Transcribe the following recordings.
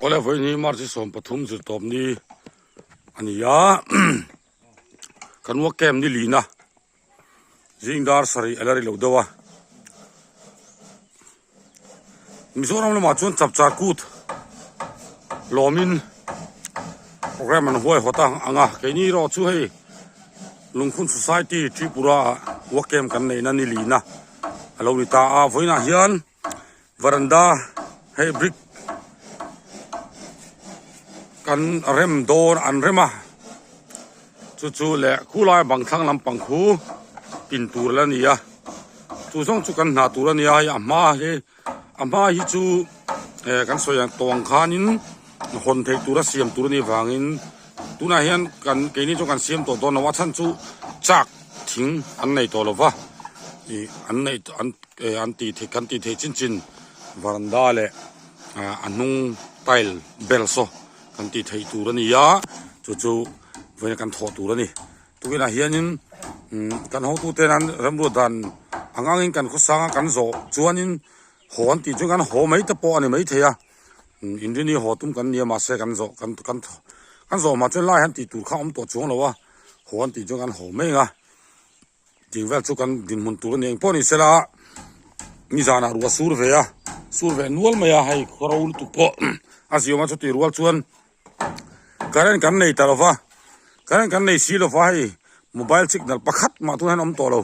Oleh ini marsi som pathum zirtom ni ania kanwa kem ni lina jingdar sari alari lodawa Mizoram lama chun chapchar kut lomin program an huai hota anga keini ro chu hei lungkhun society tripura wakem kan nei na ni lina alo ni ta a voina hian varanda hei brick kan rem dor an rema chu le khulai bang thlang lam pang khu pin tur la nia chu song chu kan na tur ania ya ma hi chu kan soyang tong khanin hon thei tura siam tur ni wangin tuna hian kan keini chu kan siam to don wa chan chu chak thing an nei to lova I an nei an ti the kan ti the chin varanda le anung tile belso kan ti thei tur ania chu voina kan tho tur ani tuina hianin kan ho tu te nan ramru dan angangin kan khosanga kan zo chuanin hon ti chu kan ho mai ta po ani mai theya indini ho tum kan nia ma se kan zo kan zo ma chen lai han ti tur kha om to chung lawa hon ti chu kan ho mai nga jingwel chu kan din mun tur ni poni sela ni jana ruwa surve nual maya hai khorul tu po asioma chu ti rual chuan karen kan nei talawa karen kan nei si lo fa hai mobile signal pakhat ma tu han om to lo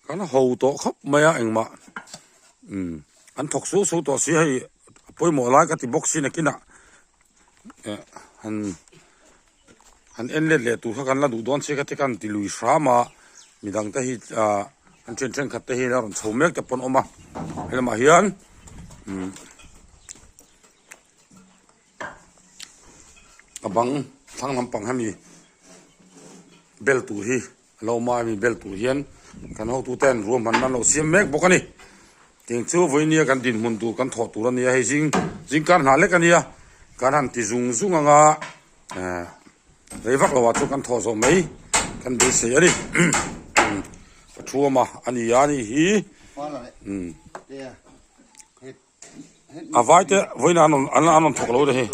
kan ho to khop maya engma an thok su to si hai poi mo lai ka ti box ni kina han enlet le tu kan la du don se ka te kan ti lui shrama midang ta hi an chen khat te hi na ron chomek te pon oma helma hian abang thang lampang hami bel tu hi lo ma mi bel tu hian kan ho tu ten rum man lo siam mek bokani ting chu voinia kan din mun tu kan tho tu ran ya he jing kan na le kan ya kan han ti zung anga reivak lo wa chu kan tho so mai kan be se ani chuama ani yani hi avaite voina anon thok lo de he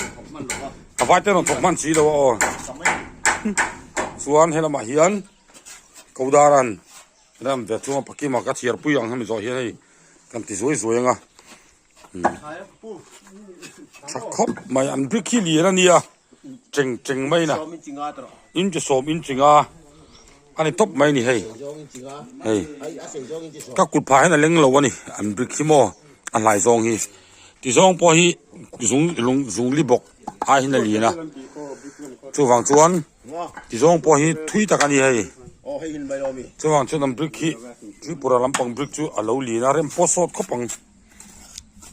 avaite non thok man chi lo o suan helama hian kaudaran ram ve chuma pakima ka thiar puyang hami zo hi hei kan ti zoi nga khop mai an briki li na nia cheng mai na in je som in chinga ani top mai ni hei ka kul pha na leng lo wani an briki mo an lai zong hi ti zong po hi zung li bok a hin na li na chu wang chuan ti zong po hi thui ta kani hei chuang chu nam brick hi tripura lampang brick chu alo li na rem posot khopang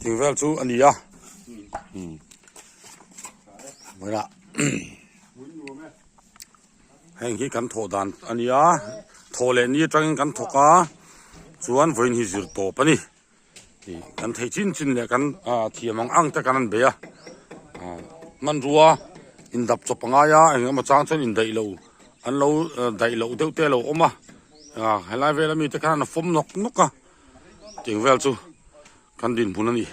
tingvel chu ania wala heng hi kan tho dan ania thole ni tang kan thoka chuan voin hi zir to pani kan thei chin le kan thiamang ang ta kanan be a man ruwa in dap chopanga ya engma chang chen in dai lo an lo dai lo deu te lo oma helai vela mi te kan fom nok ka tingvel chu kan din bunani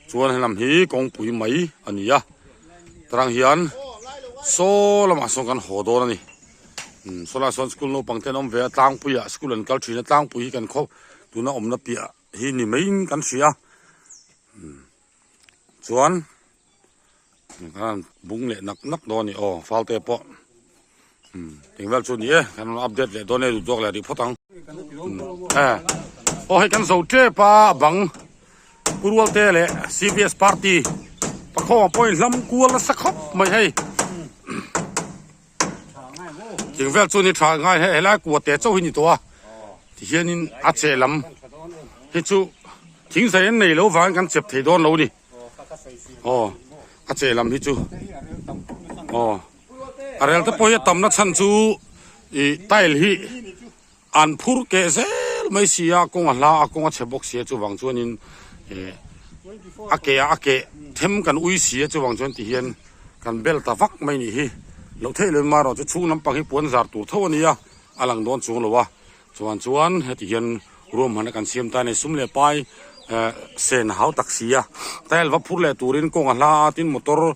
chuan helam hi kong pui mai ania tarang hian so lama so kan hodor ani sola son school no pangten om ve tang puya school an culture na tang pui kan kho tuna omna pia hi ni main kan sia chuan kan bung le nak do ni o falte po tingvel chu ni kan update le do ne du dok la ri photang o he kan so te pa bang purwal te le CBS party pa kho point lam kual la sakhop mai hei tingvel chu ni tha ngai he la ku te chau hi ni to ti hianin a che lam he chu thing sai nei lo wang kan chep thei don lo ni a che lam hi chu arel ta poya tamna chan chu I tile hi an phur ke zel mai sia kong la kong chebok sia chu wang chuanin ake them kan ui sia chu wang chuan ti hian kan bel ta vak mai ni hi lo thei le ma ro chu chung nam pang hi puan zar tur thawnia alang don chung lowa chuan he ti hian room han kan siam ta nei sum le pai เซนเฮาตักเสียแต่ว่าพูดแลตูรินกงลาตินมอเตอร์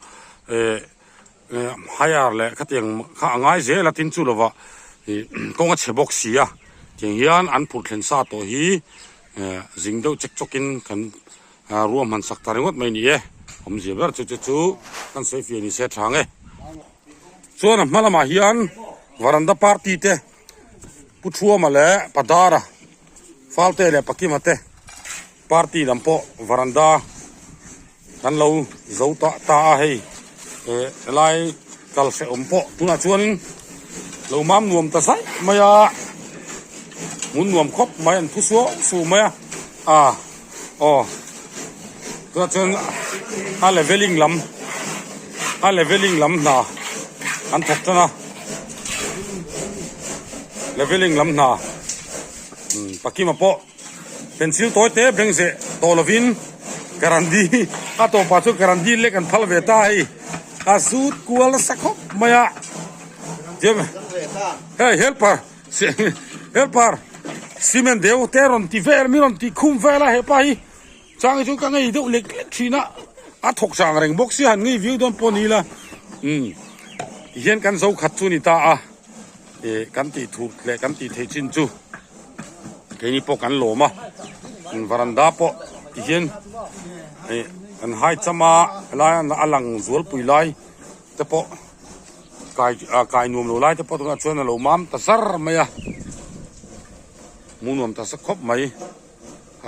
hire le khateng kha angai je la tin chu lova kong a chebok sia ting hian an phut thlen sa to hi jingdo chek chokin kan ruam han sak taringot mai ni e om je ber chu kan sei fi ni se thang e chuan malama hian varanda party te puthua ma le padara falte le pakimate party lampo varanda kan lo zota ta hei lai kal se ompo tuna chuanin lo mam nuam ta sai maya mun nuam khop mai an thuso su maya tuna chuan a leveling lam na an thok tana leveling lam na pakima po pencil toy te beng se tolovin karandi ato pa chu karandi le kan phal ve ta hi asut kual sakop maya jem hey helper simen deu teron ti ver miron ti khum vela he pai chang chu ka ngai do lek thina a thok chang reng box si han ngai view don poni la yen kan zo khat chu ni ta kan ti thu le kan ti the chin chu ke ni po kan lo ma varanda po yen an hai chama lai an alang zual pui lai te po kai nuam lo lai te po tunga chuan lo mam ta sar maya munuam ta sakhop mai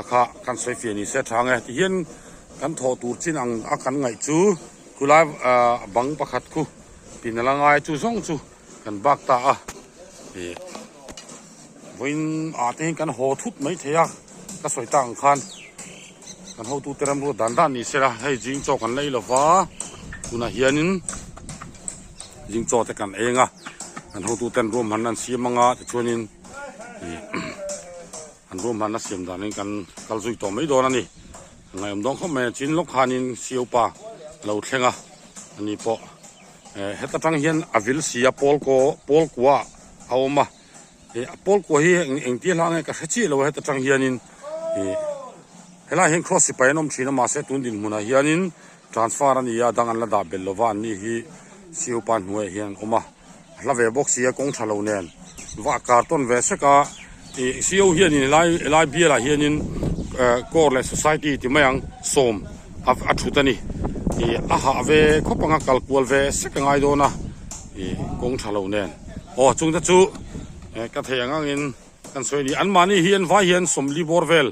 kha kan sei fi ni se thang e ti hian kan tho tur chin ang a kan ngai chu kulai bang pakhat khu pinalangai chu song chu kan bak ta voin te kan ho thut mai theya ka soi tang khan kan ho tu teram ro dan ni sera hei jing cho kan lei lova tuna hianin jing cho te kan enga kan ho tu ten rom han an siamanga chuanin an rom han na siam danin kan kalzui to mai don ani ngai om dong kho me chin lok khanin siu pa lo thlenga ani po heta tang hian avil sia pol kwa awma pol ko hi eng ti lang ka khachi lo heta tang hianin hela hen cross si painom thina ma se tun din muna hianin transfer ani ya dangan la da belova ni hi siu pan huai hian oma hlave box ya kong thalo nen wa karton ve seka siu hianin lai biela hianin core society ti mayang som a thutani aha ve khopanga kalkual ve seka ngai dona kong thalo nen chungta chu ka theyang in kan soi ni an mani hian va hian somli borvel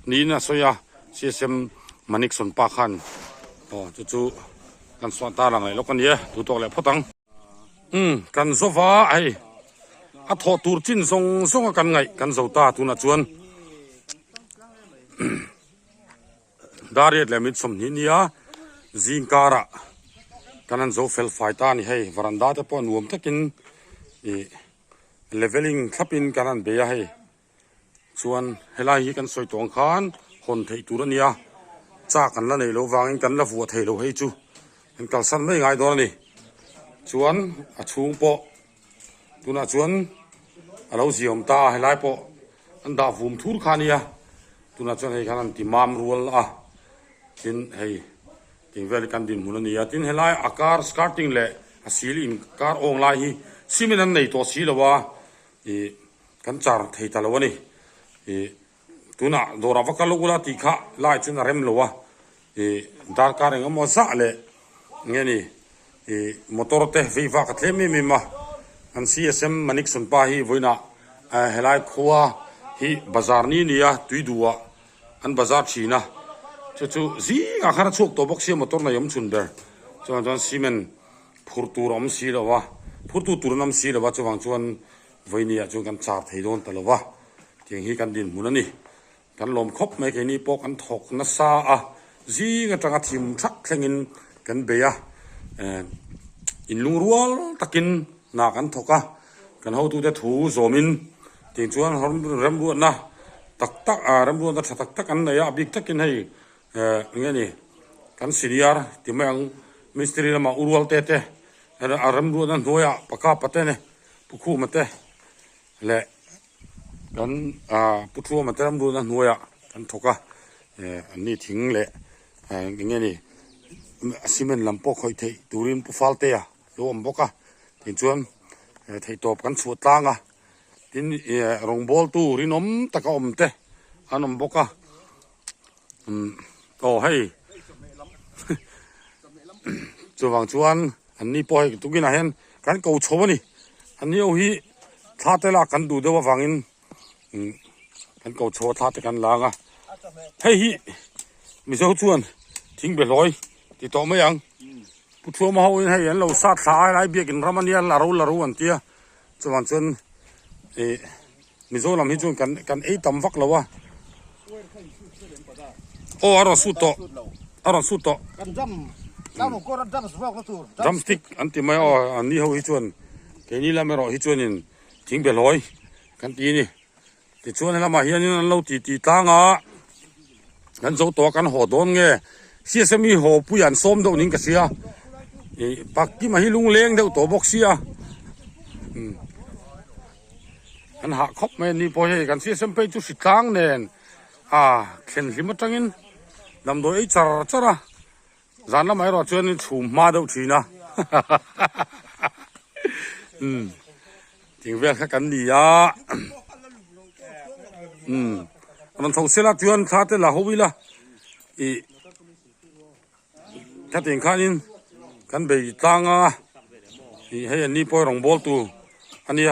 ni na soya CSM manik son pa khan chu kan swa ta lang lo kan ye tu to le photang kan zova ai a tho tur chin song kan ngai kan zo ta tu na chuan dariat lemit som ni nia zingkara kanan zo fel fight ani hei varanda te pon nuam takin leveling thlapin kanan be ya hei chuan helai hi kan soi tong khan hon thei turania cha kan la nei lo wangin kan la vuwa thei lo hei chu kan kal san mai ngai don ni chuan a chung po tuna chuan alo ziom ta helai po an da vum thur khania tuna chuan hei khanan ti mam rual tin hei ting vel kan din munani ya tin helai akar starting le asil in kar ong lai hi simen an nei to si lawa kan char thei talawani tuna dora vakalugula ti kha lai chuna rem lowa dar ka reng mo sa le ngeni motor te viva ka themi mi ma an CSM manik sun pa hi voina helai khuwa hi bazar ni nia tuiduwa an bazar china chu zi nga khara chuk to boxi motor na yom chun ber chuan simen phurtur om si lawa phurtu turnam si lawa chuwang chuan voinia chu kan char thei don talowa ting hi kan din munani kan lom khop mai ke ni pok an thok na sa zi nga tanga thim thak thlengin kan beya in lungrual takin na kan thoka kan ho tu te thu zomin ting chuan rembu na tak rembu na tak an na ya big takin hei ngani kan senior timang mistri lama urwal te rembu na noya paka patene pukhu mate le kan puthu mate rembu na noya kan thoka อันนี้ทิ้งแหละอย่างเงี้ยนี่ซีเมนต์ลำปอกค่อยเทตูรินปุฟัลเตียรวมบกทิ้งชวนเทตบกันสวดต่างทิ้งรองบอลตูรินอมตะกอมเตอันอมบกโอ้ให้จวงชวนอันนี้ปล่อยตุกินอาหารกันเก่าโชว์นี่อันนี้เอาฮีท่าเตล่ากันดูเดี๋ยวว่าฟังอินกันเก่าโชว์ท่าเตกันลางให้ฮีมีเจ้าชวนทิ้งไปลอยติดต่อไม่ยังผู้ช่วยมาเอาให้เห็นเราซาดสายไรเบียกินรามันเนี่ยลารู้อันเตี้ยจวงชวนมีเจ้าลำให้ชวนกันตำฟักแล้ววะโอ้อร่อยสุดต่อกันจำเราหนูก็จำสภาพก็ถูกจัมสติ๊กอันที่ไม่อันนี้เขาให้ชวนแค่นี้แล้วไม่รอให้ชวนนี่ทิ้งไปลอยกันตีนี่ที่ชวนให้เรามาเฮียนี่เราตีตั้งกันโจตัวกันหัวโดนไงเสียสมีหัวผู้ยันส้มเท่านี้ก็เสียปักที่มาให้ลุงเลี้ยงเท่าตัวบกเสียอันหักคบไม่นี่พอให้กันเสียสมไปจุดสิตั้งเนี่ยเข็นหิมะจังอินลำโดยจระจานละไม่รอชวนชูมาดูทีนะจริงเวลากันดีมันส่งเสียละชวนชาติละหูวิละถ้าถึงขั้นนี้กันไปตั้งให้อันนี้ปล่อยรองบอลตัวอันนี้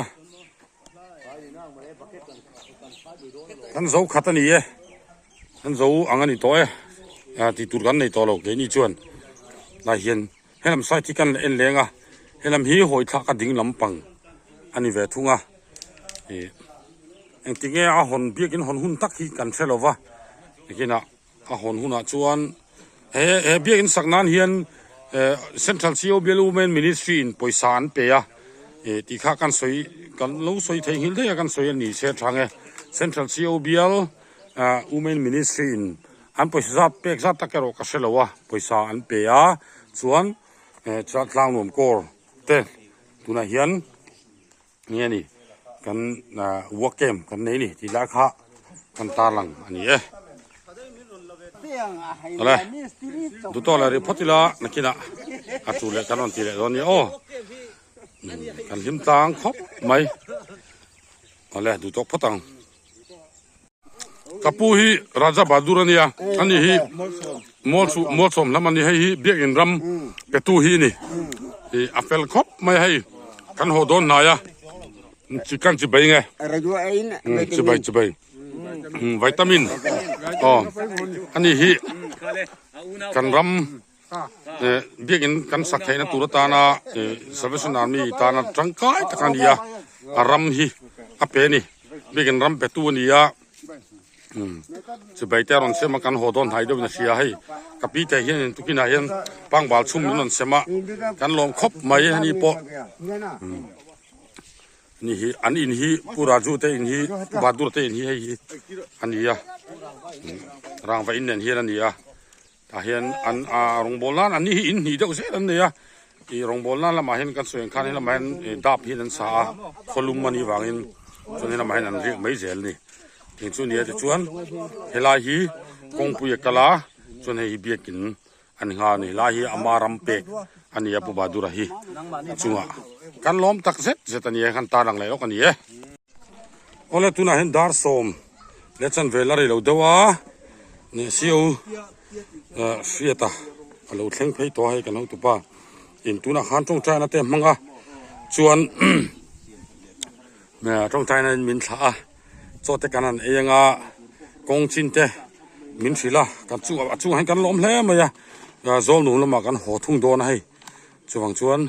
กันโซ่ขัดนี่กันโซ่อังอันนี้ตัวที่ตุรกันในตัวเราเกี่ยนี่ชวนนายเห็นให้ลำไส้ที่กันเอ็นเลี้ยงให้ลำหีหอยทักกันดิ่งลำปังอันนี้เวทุงเอ็งติงหอนเบียกินหอนหุ่นตักที่กันเชลวะกินหอนหุ่นชวนเบียกินสักนั้นเห็นCentral Civil Women Ministry in ปอยสานเปียที่ข้ากันสวยกันรู้สวยเทียงหิลได้กันสวยนี่เสียทางCentral Civil Women Ministry in อันปอยสานเปียกสัตตะเกโรกัสเลวะปอยสานเปียส่วนจัดลางนวมโกร์เต้ตุน่าเห็นนี่กันวัวเกมกันนี่ที่ราคากันตาลังอันนี้อะไรดูตัวอะไรพอดีละนักกินจูเล็กกันวันที่เล็กตอนนี้โอ้กันหิมตังครบไหมอะไรดูตัวพอตังกับปูฮีราชบาดูรนี่อันนี้ฮีมอลสมแล้วมันนี่ให้ฮีเบียกินรำเป็ดตูฮีนี่อัฟเฟลครบไม่ให้กันหัวโดนนายจิกันจิบไปไงจิบไปวิตามินอันนี้ฮีกันรำเบียกินกันสักให้นะตุรตานาสเวสนามีตานาจังกายตะกันดีรำฮีอเปนี่เบียกินรำเป็ดตัวนี่จะไปแต่รอนเสมากันหัวโดนหายด้วยนะเสียให้กับพี่แต่เห็นทุกินเห็นปังบาลชุ่มนั่นเสมากันลมคบไม่นี่ปอนี่ฮีอันอินฮีปูราจูเตอินฮีบาดูเตอินฮีให้ฮีอันนี้ร่างไฟอินเนี่ยฮีนั่นนี่ถ้าเห็นอันรองโบราณอันนี้อินฮีเจ้าเสนั่นเนี่ยอีรองโบราณละมาเห็นกันสวยคันละมาเห็นดาบฮีนั่นสาคลุมมันนี่วางอินจนละมาเห็นอันเรียกไม่เจลนี่ถึงช่วงนี้จะชวนเฮลาฮีกงปุยกะลาจนให้เบียกินอันงานี่ลาฮีอามารัมเปกอันนี้ปูบาดูระฮีจังหวะกันล้อมตักเสร็จเสร็จนี่กันตาลังเลยกันนี่โอ้แล้วตุน่าเห็นดาร์สมเลชันเวลาเรื่องเดียวนี่เสียวเสียตาเราเล่นเพย์ตัวให้กันเอาตัวป้าอินตุน่าขันจงใจนะเต็มมังชวนเนี่ยจงใจนั้นมินชาโจทย์กันนั่นเองกงชินเตมินสิละกันจู่ให้กันล้อมแหลมเลยโจนุ่มละมากันหัวทุ่งโดนให้ชวน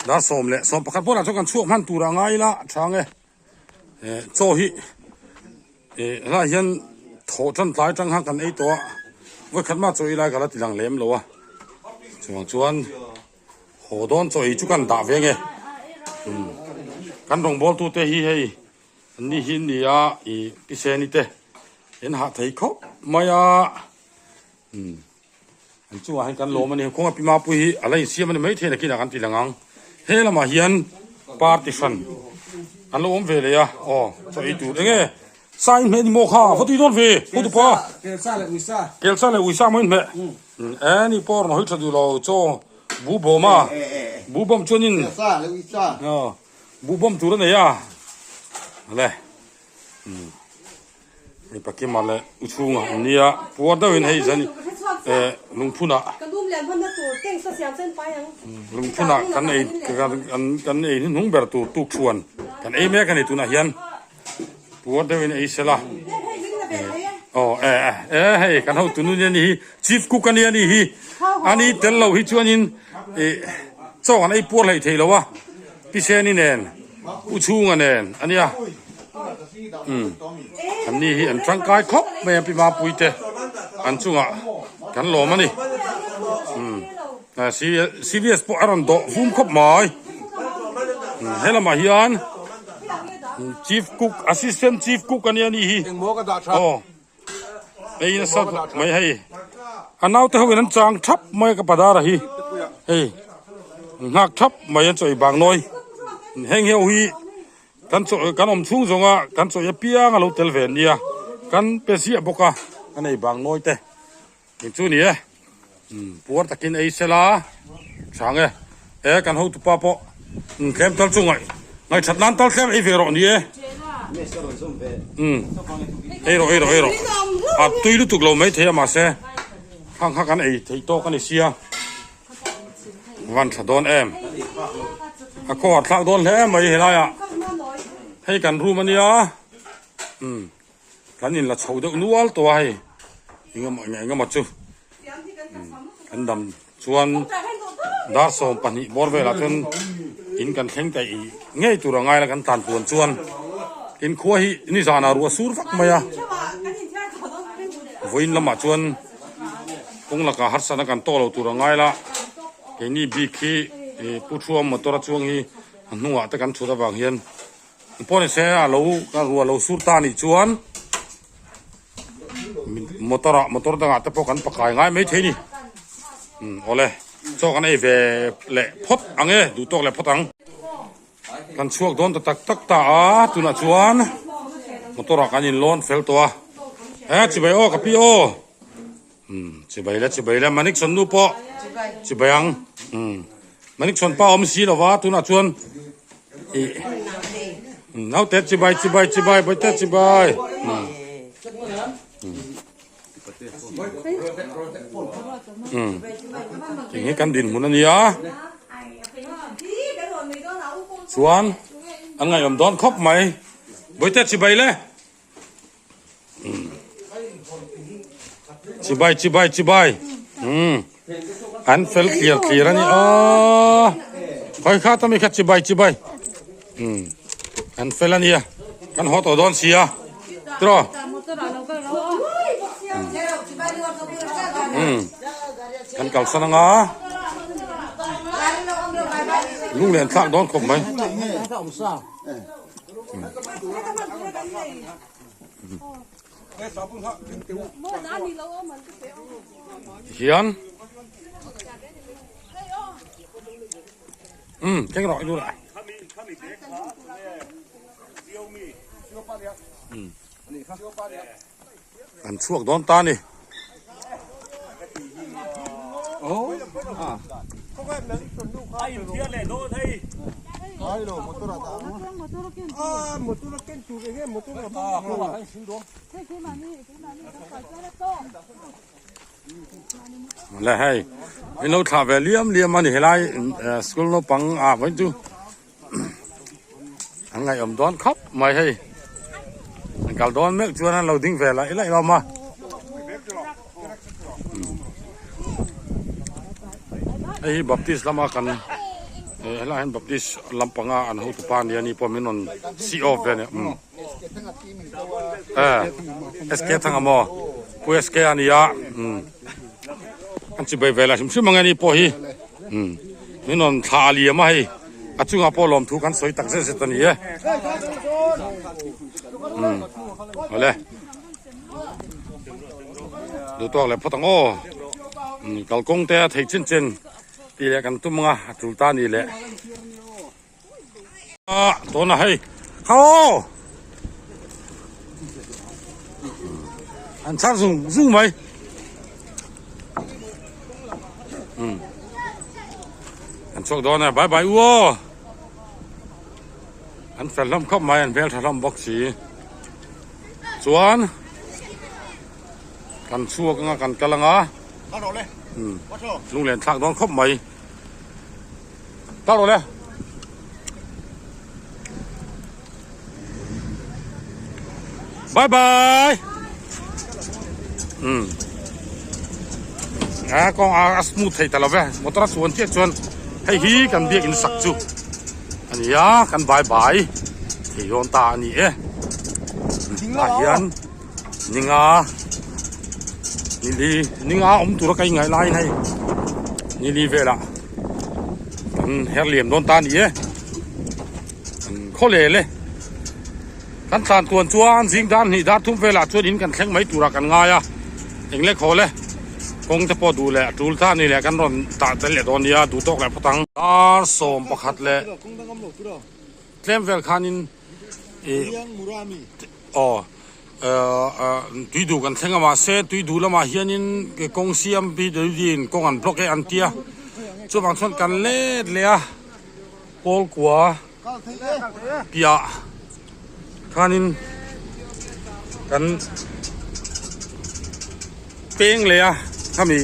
ดาสมเลยสมประคับพวกเราชกันช่วงมันตัวง่ายละช่างโจฮิแล้วยันโถจันตายจังหักกันไอตัวว่าขันมาโจยไรกันละทีหลังเลี้ยมเลยวะชวนหัวโดนโจยจุกันด่าเวงกันรองบอลตัวเตะให้นี่หินนี่พิเศษนี่เตะเห็นหาไทยเขาไม่อันจู่ให้กันโลมันนี่คงพิมาปุยอะไรเสียมันไม่เท่ากินกันทีหลังเฮ้ละมาเฮียนปาร์ติชันอันโลมเวเลยอ๋อโจยตัวเอง sai me ni mo kha foti don ve pu pa Kel sa le uisa. kel sa le uisa mo me ani por no hita du lo cho bu bo ma bu bom chonin Kel sa le uisa. bu bom tu ne ya le ni pakim male uchunga nia pu da wen hei zani lung phuna Kadum len phan na tu teng sa siam sen pa yang. lung phuna kan ei ni nung ber tu tuk chuan kan ei me kan ei tu na hian pu da wen ei sela hey kan ho tu nu ni chief cook kan ni hi ani tel lo hi chuanin chaw an ei por lai thei lo wa pi se ni nen uchunga nen aniaอันนี้อันทางกายครบแม่ปีมาปุยเตอันจุงอ่ะกันหลอมานี่serious ปอรันโดฟุ้มครบหมายให้ละมาเฮียน chief cook assistant chief cook กันเนี่ยนี่ Eng mo ka da cha. อ๋อไอ้นั่นสักไม่ให้อันเอาแต่เขาเป็นจางทับไม่กับปะดาระฮีเฮ้ยหักทับไม่ยันจ่อยบางน้อยแห้งเหี่ยวฮีกันจ่อยกันอมชุ่งจงอ่ะกันจ่อยเปียงอ่ะเราเตลเวนเนี่ยกันเป็นเสียบกอ่ะกันไอ้บางน้อยเต้เป็นจู่นี่ปวดตะกินไอ้เสลาช่างกันหูตุปะปะเข้มตัลจุงไงชัดนั้นตัลเข้มไอ้เวรนี่เอโรอ่ะตุยลุตุกเราไม่เทียมาเสข้างกันไอ้ที่โตกันไอ้เสียวันสะดอนอ่ะก็ทักโดนแล้วไม่เห็นอะไรอ่ะให้กันรู้มันเนี่ยกันนี่ละชาวเด็กนัวตัวให้ยังมาจูกันดำชวนดาร์สอมปันนี่บอร์เวลากันกินกันแข่งแต่ง่ายตัวง่ายแล้วกันตันปวนชวนกินขั้วฮีนี่จานารัวสูรฟักมาอ่ะวินละมาชวนคงละกันหัดสนกันโตเราตัวง่ายละแค่นี้บีคีผู้ช่วยมาตัวช่วงฮีนัวแต่กันชุดบางเฮียนพอเนี่ยเสียเรากันรัวเราสูรตานี่ชวนมอเตอร์ต่างแต่พอกันปากง่ายไม่ใช่นี่โอ้เลยโจกันไอ้เวเละพดอังดูโตเละพดอังกันช่วงโดนตักตาตุนชวนมอเตอร์กันยินล้นเฟลตัวจิบายโอกับพี่โอจิบายแล้วมันนิกชนนูปอจิบายังมันนิกชนป้าอมสีละวะตุนชวนเอาแต่จิบายไปแต่จิบายอย่างนี้กันดินหุ่นนี่อ่ะชวนอันไงผมโดนคบไหมบ่แต่จิบายเลยจิบายอันเฟลเคลียร์นี่อ๋อคอยข้าต้องมีแค่จิบายอันเฟลนี่อ่ะกันหัวตัวโดนเสียตรอกันเก่าสนังอ่ะลุงเรียนทักโดนคบไหมเขียนแกงรออยู่ละอันช่วงโดนตานี่โอ้ไอ้เทียนเลยโดนไทยAyo motor ada. Motor ken tu ke motor apa? Hai sindom. แล้วให้เราถ่ายเลี่ยมมันเห็นไรสกุลเราปังไว้ดูอันไงอมดอนครับไม่ให้กัลดอนเมื่อชวนนั้นเราดิ้งแฝงอะไรเรามาไอ้บัพติสละมากันแล้วเห็นบัพติสลำปังอันหูตุปานนี่พอมีนนซีออฟเนี่ยSK ทั้งหมดผู้ SK อันนี้อันที่ไปเวลาชิมมังนี่พอฮีมีนนทาลีมาให้อาจุงอาพอลมทุกันสวยตักเสร็จตอนนี้เอาเลยดูตัวเลยพอตั้งโอ้กัลกงเตะไทยเช่นตีเลยกันตุ้มงาจุลตานี่แหละตัวน่ะให้เข้า อันชั้นสูงไหมอันช่วงดอนน่ะบายวัวอันแฟนลำเข้ามาอันเบลทลำบอกสีส่วนกันชั่วกันกะลังอ่ะลุงเหรียญทางดอนเข้ามาตั้งเลยบายก็สมูทให้ตลอดเว้ยมอเตอร์ส่วนเที่ยชวนให้ฮีกันเบียกินสักจุอันนี้กันบายที่โยนตาอันนี้เฮียนนี่งานี่งาตัวละไงไงไล่ให้นี่ลีเวล่ะกันเฮเหลี่ยมโดนตานี่ข้อเล่เลยกันสานตัวจวนสิงด้านนี่ด้านทุ่มเวลาชวนหินกันแข่งไม่ตัวกันง่ายเองเล็กขอเลยคงจะพอดูแลดูท่านี่แหละกันรอนตาเตลตอนนี้ดูตกแหละพตังตาสมประคัดเลยเคลมเวลคานินตุยดูกันแข่งมาเซตุยดูแล้วมาเฮียนินกงเสียมปีเดือดินกงอันบล็อกอันเตียช่วงบางช่วงกันเล่เลยโกลกัวปียคานินกันเป้งเลยถ้ามี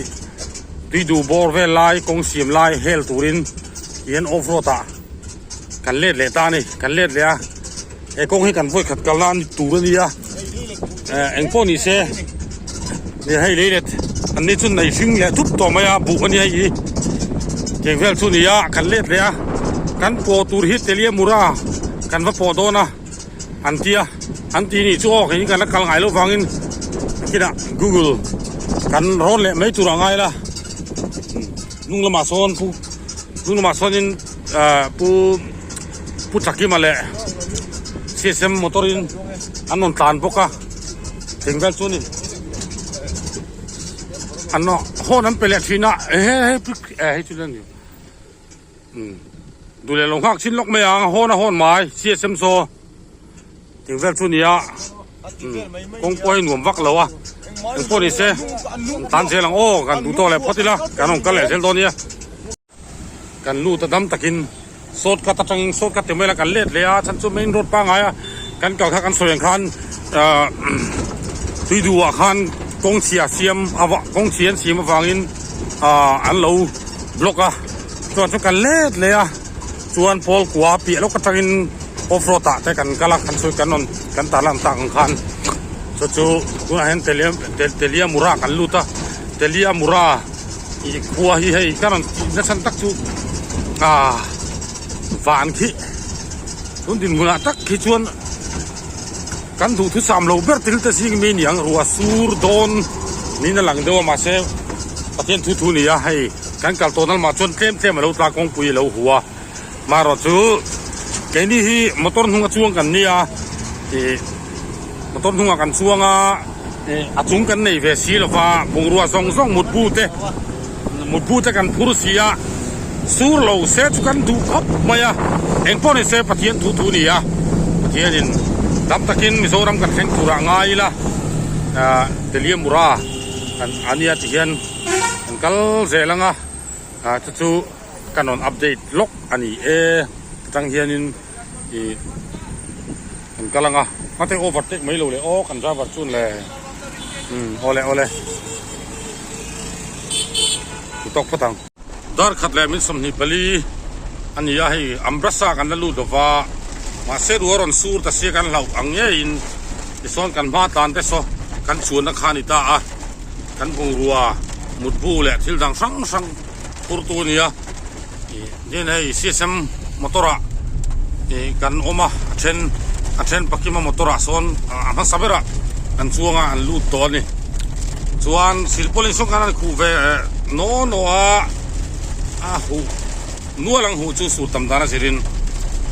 ตุยดูบอร์เวลไลกงเสียมไลเฮลตูรินเฮียนออฟโรตากันเล่เลยตานี่กันเล่เลยไอ้กงให้กันพูดขัดกันล้านตูรนี่เอ็งพวกนี้เซ่เนี่ยให้เลยเนี่ยอันนี้ชุนในฟิงเนี่ยทุบต่อมาบุกันเนี่ยอีเก่งเวลชุนนี่กันเล็ดเลยกันโปตูริฮิตเตลียมูรากันว่าโปโดนะอันตีนี่ชั่วเห็นกันแล้วกันไงเราฟังอินคิดอะ Google กันร้อนเลยไม่ตัวง่ายละนุ่งละมาซ้อนผู้นุ่งละมาซ้อนอินผู้จักกี้มาเลยเสียเซมมอเตอร์อินอันนนตานพวกเก่งแบบนี้อันนั้นห้องนั้นเป็นแหล่งที่น่ะให้ที่นั่นอยู่ดูแลลงข้างชิ้นล็อกไม่ยังห้องไม้เสียเซมโซเก่งแบบนี้กงป่วยหนุ่มวักเหลวพวกนี้เสียตันเสียหลังโอ้กันดูตัวอะไรพอดีละกันน้องกันแหล่เซลตัวนี้กันลู่ตะดำตะกินโซดกัดตะจังโซดกัดเต็มเวลากันเล็ดเลยฉันจะไม่รถป้าไงกันเก่ากันสวยคันตุยดูอาคารกงเสียเสียมกงเสียนสีมาฟังอินอันเราบล็อกส่วนกันเล็ดเลยส่วนพอลกัวเปียแล้วก็จังอินออฟโรตาแต่กันกะลักกันสวยกันนนกันตาลังต่างคันจู่คุณเห็นเตลียมูรากันลูตาเตลียมูราอีกขัวให้กันนั่นฉันตักจู่ฝานขี้คุณดินมุนาตักขี้ชวนกันดูทุกสามโลเบอร์ติลต์สิ่งมีอย่างรัวสูรโดนนี่นั่นหลังเดียวมาเซฟประเทศทุนี่ให้กันกัลตัวนั้นมาจนเต็มมาเราตากงปุยเราหัวมารอจูแกนี่ที่มอเตอร์หุ่งช่วงกันนี่มอเตอร์หุ่งกันช่วงจุงกันในเวสีละฟ้าบงรัวส่งหมดพูดกันพูดเสียสูรเราเซฟกันดูครับมาเอ็งพอนี่เซฟประเทศทุนี่ประเทศนี้ดับตะกินมิโซรัมกันแข่งตัวง่ายละเตลียมูราอันนี้ที่เห็นกัลเซลังจู่กันนอนอัปเดตล็อกอันนี้ตั้งเห็นกัลลังมาเทโอเวอร์เทคไม่รู้เลยโอ้กันจะวัดจุนเลยโอเลยตกพตังดาร์ขัดเลยมิสมนิปลีอันนี้ให้อัมบรัสกันนั่นลูดว่ามาเสดวรอนสูร์แต่เสียกันเราอังเงินที่ส่วนกันมาตานแต่โซกันชวนนักขานิตากันพงรัวมุดบูเละที่ดังสังปุรตูนี่นี่ในเสียเซมมอเตอร์กันออกมาเช่นปักกิมามอเตอร์ส่วนอันสับเบระกันช่วงอันลูดตัวนี่ส่วนศิลป์ลินส่งกันนั้นคู่เวโนหูนัวหลังหูจูสูตรตำดานะสิริน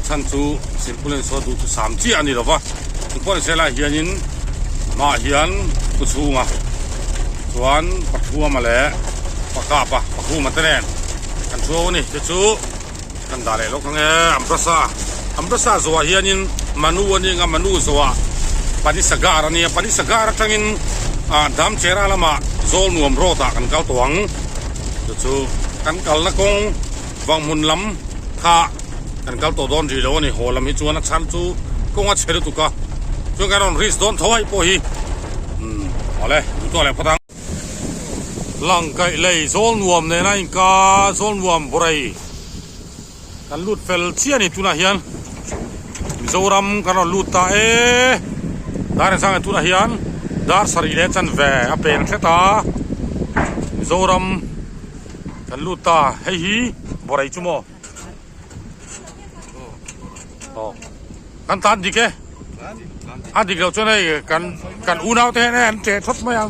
ฉันจูสิบคนสอดูทุสามจีอันนี้หรอวะทุกคนเสร็จแล้วเฮียนินมาเฮียนกุศลส่วนปักหัวมาแล้วปักกาปะปักหัวมาเต้นกันชัวนี่จะชูกันได้เลยลูกทั้งอัมพรสาสัวเฮียนินมนูนี่งามานูสัวปนิสการนี่ปนิสการทั้งอิน ดำเชราละมาโซลนวมโรตากันเกาตวงจูกันกัลละกงวังมุนลำข้ากันเกาตัวโดนจีโร่นี่โหลำมิจวนชันจูกงว่าเชรุตุกะจนกันonริสโดนถอยปอยเอาเลยดูตัวเลยพอทังลังไก่เลยโซลนวมในนั้นกาโซลนวมบริกันลุดเฟลเชียนี่ตุนาเฮียนมิโซรัมกันลุดตาดาร์สังตุนาเฮียนดาร์สรีเลชันเวอเป็นเสตามิโซรัมกันลุดตาเฮีบริจุโมกันตันดิเกอันดิเกเราช่วยให้กันอูนาวเทนเจทดมายัง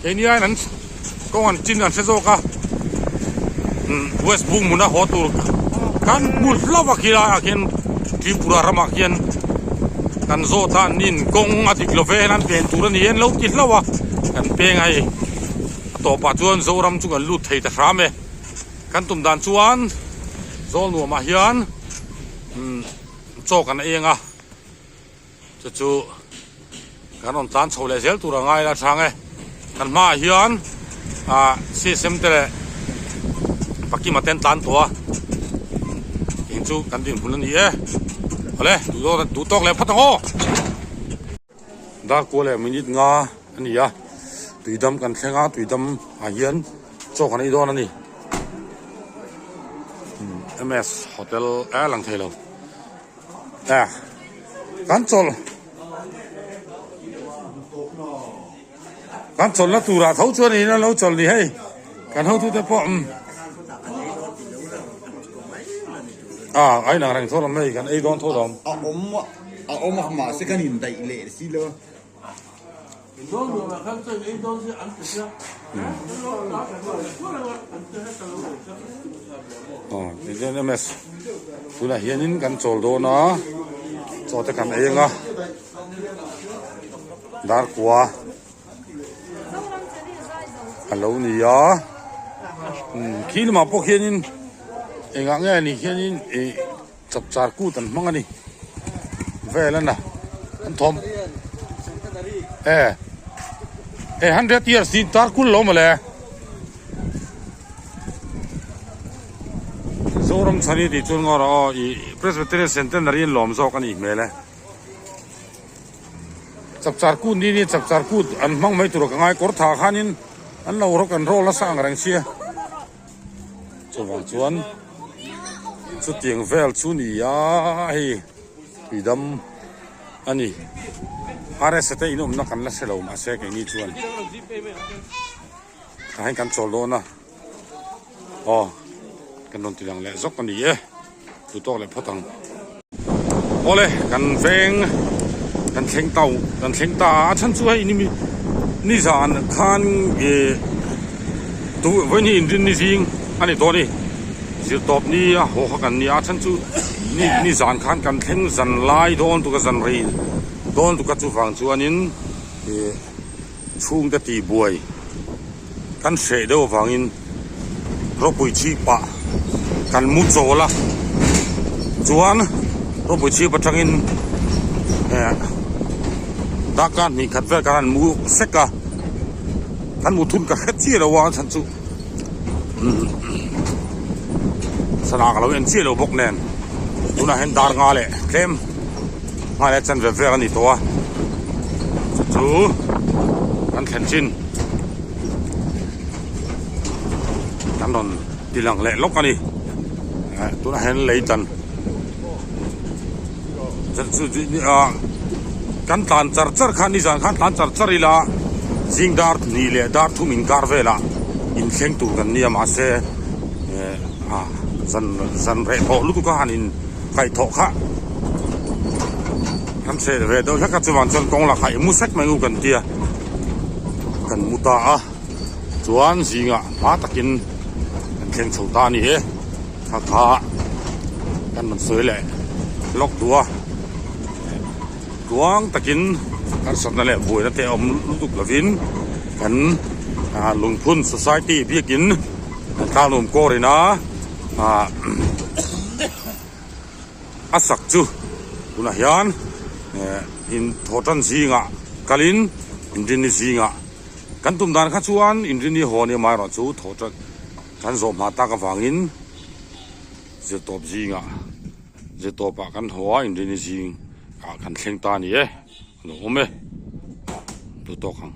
เอ็นี่ไอ้นั้นก็วันจินกันเซโซกะเวสบุงมุนะฮอตูกันมุลลาวกิลาเขียนที่ปุระรามาเขียนกันโซตานินกงอดิกลเวนั้นเป็นตุรนีเอ็นแล้วกินแล้ววะกันเป็นไงต่อปัจจุบันโซรัมจุกันลุดไทยแต่ฟรามเอกันตุ่มดันชวนโซลนัวมาเฮียนโจกันเองอ่ะจู่กันนอนตันโชว์เลเซลตัวง่ายละช่างเอกันมาเฮียนซีเซมเตะปักกี้มาเต้นตันตัวเห็นจู่กันดินพุ่นนี่เอาเลยดูตอกเลยพัดโฮดากัวเลยมินิงาอันนี้ตุยดำกันแข่งตุยดำเฮียนโจกันอีโดนนี่MS Hotel หลังเทลกันโจแล้วตัวเราเท่าชวนนี่นะเราโจนี่ให้กันเท่าทุกแต่พอไอ้นางแรงโทษเราไม่กันไอ้โดนโทษเราอมมาสักนิดได้เลยสิเลยนี่เรื่องMSตัวน่ะเฮียนินกันโจลโดนะโจแต่กันเองดาร์กัวฮัลโหลนี่ขี้มาพวกเฮียนินเองง่ายนี่เฮียนินจับจาร์กูตันมั่งนี่เวลันนะอันทอม100 years สิตาร์กูล้มมาเลยโซรัมชนิดที่จุนงอร์Presbyterian Centenary ล้มโซกันอีกเมล่จับจาร์กูนี่จับจาร์กูอันมั่งไม่ตัวง่ายกอดท่าขานินอันเรารกันโรละสร้างแรงเชียจวนสุดเตียงเวลชุนีปีดำอันนี้อะไรสักแต่อินุมนักกันละเสลามาเสกนี่ชวนให้กันโจลโดนะกันนนติลังเละซอกกันนี่ดูโตเลยพัดตังโอเลยกันเฟงกันเข่งเต่ากันเข่งตาฉันช่วยนี่สารคันตัววันนี้ดินนี่สิงอันนี้ตัวนี้สิตบนี่โหกันนี่ฉันช่วยนี่สารคันกันเข่งสันไล่โดนตัวกันสันรีโดนตุกจูฟังชวนินช่วงตะตีบวยกันเสดเอาฟังอินรบปุยชีปะกันมุดโซละชวนรบปุยชีปะจังอินดักกันมีขัดเวกันมูเสกะกันมูทุนกับเฮ็ดเชี่ยระวังฉันจูสนากเราเอ็นเชี่ยเราบกแนนดูน่าเห็นดาร์งาเลยเข้มมาแล้วฉันเวกันนี่ตัวจูกันเข็นชินกันนนตีหลังเละล็อกกันนี่ตัวน่าเห็นเลยจันจะจูกันตันจัดจัดขันนี่จันกันตันจัดจัดอีละจิงดาร์นี่เลยดาร์ทุ่มินการเวล่ะอินเข่งตัวกันนี่มาเสจันเรโอลูกก็หันอินไก่ทอกค่ะกันเสเวดแล้วก็จะวันจันกงละไข่มุสักไม่งูกันเดียกันมุตาจวนสิงมาตะกินกันเข่งสุดานี่ข้ากันมันสวยแหละล็อกตัวกวางตะกินกันสัตว์นั่นแหละบุยนั่นแต่อมลูกละวินกันลงทุน society พี่กินข้าวหนุ่มโกเลยนะอาศักจูคุณอาจารย์อินโทตันซีงะกาลิน อินเดียนีสิงะกันตุมดานขัดชวนอินเดียนีหอนี่มาหรอจูโถจัดกันสมมาตากฟังอินเจตบสิงะเจตบปากันหัวอินเดียนีสิงะกันเข่งตานี่เอ๋โน้มเอ๋ตัวขัง